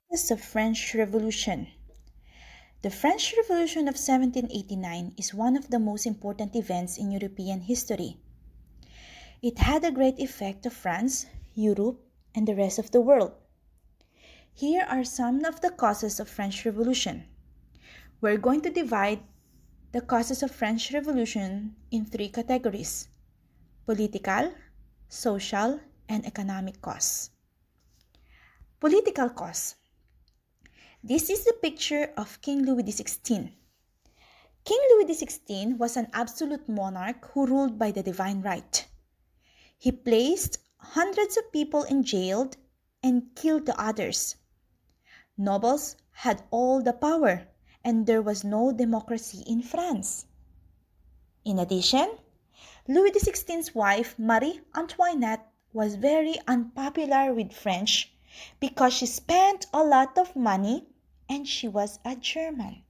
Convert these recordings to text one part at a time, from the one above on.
Causes of French Revolution. The French Revolution of 1789 is one of the most important events in European history. It had a great effect on France, Europe, and the rest of the world. Here are some of the causes of French Revolution. We're going to divide the causes of French Revolution in three categories: political, social, and economic cause. Political cause. This is the picture of King Louis XVI. King Louis XVI was an absolute monarch who ruled by the divine right. He placed hundreds of people in jail and killed the others. Nobles had all the power, and there was no democracy in France. In addition, Louis XVI's wife, Marie Antoinette, was very unpopular with French because she spent a lot of money and she was a German.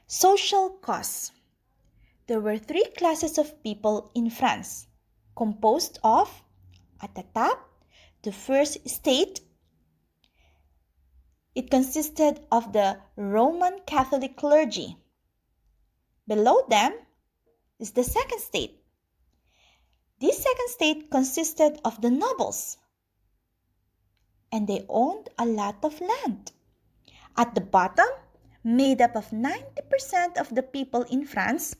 Social cause. There were three classes of people in France, composed of, at the top, the first state. It consisted of the Roman Catholic clergy. Below them is the second state. This second state consisted of the nobles, and they owned a lot of land. At the bottom, made up of 90% of the people in France,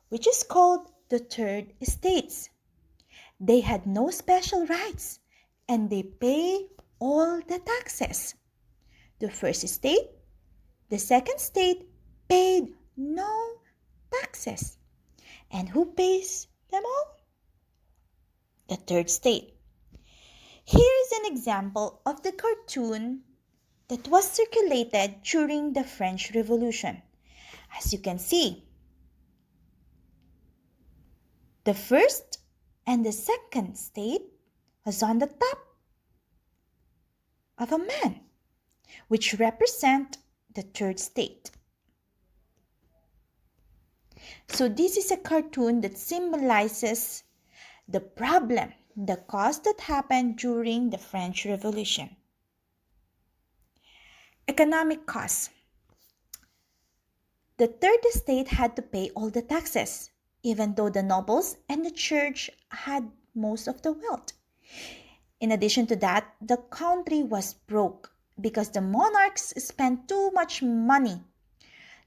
which is called the third estates. They had no special rights, and they pay all the taxes. The first state, the second state paid no taxes. And who pays them all? The third state. Here is an example of the cartoon that was circulated during the French Revolution. As you can see, the first and the second state was on the top of a man, which represent the third state. So this is a cartoon that symbolizes the problem, the cause that happened during the French Revolution. Economic cause. The third estate had to pay all the taxes, even though the nobles and the church had most of the wealth. In addition to that, the country was broke because the monarchs spent too much money.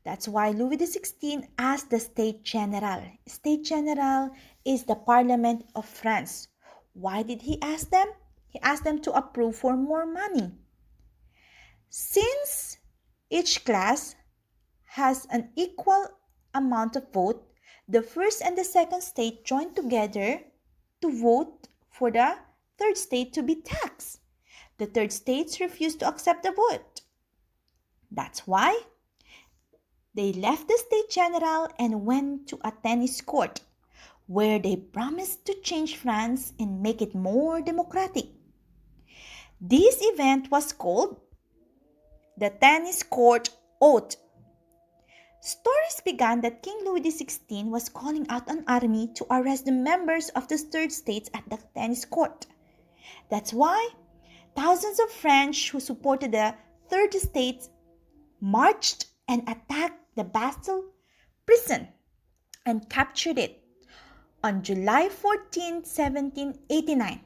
That's why Louis XVI asked the State General. State General is the Parliament of France. Why did he ask them? He asked them to approve for more money. Since each class has an equal amount of vote, the first and the second state joined together to vote for the third state to be taxed. The third states refused to accept the vote. That's why they left the State General and went to a tennis court, where they promised to change France and make it more democratic. This event was called the Tennis Court Oath. Stories began that King Louis XVI was calling out an army to arrest the members of the third states at the tennis court. That's why thousands of French who supported the third states marched and attacked the Bastille prison and captured it on July 14, 1789.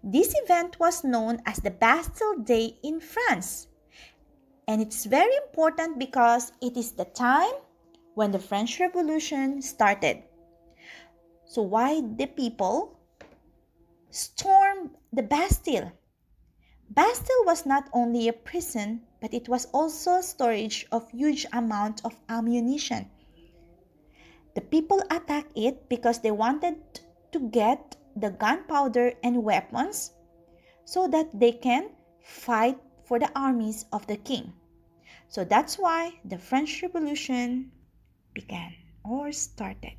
This event was known as the Bastille Day in France. And it's very important because it is the time when the French Revolution started. So why the people stormed the Bastille? Bastille was not only a prison, but it was also storage of huge amount of ammunition. The people attacked it because they wanted to get the gunpowder and weapons so that they can fight for the armies of the king. So that's why the French Revolution began or started.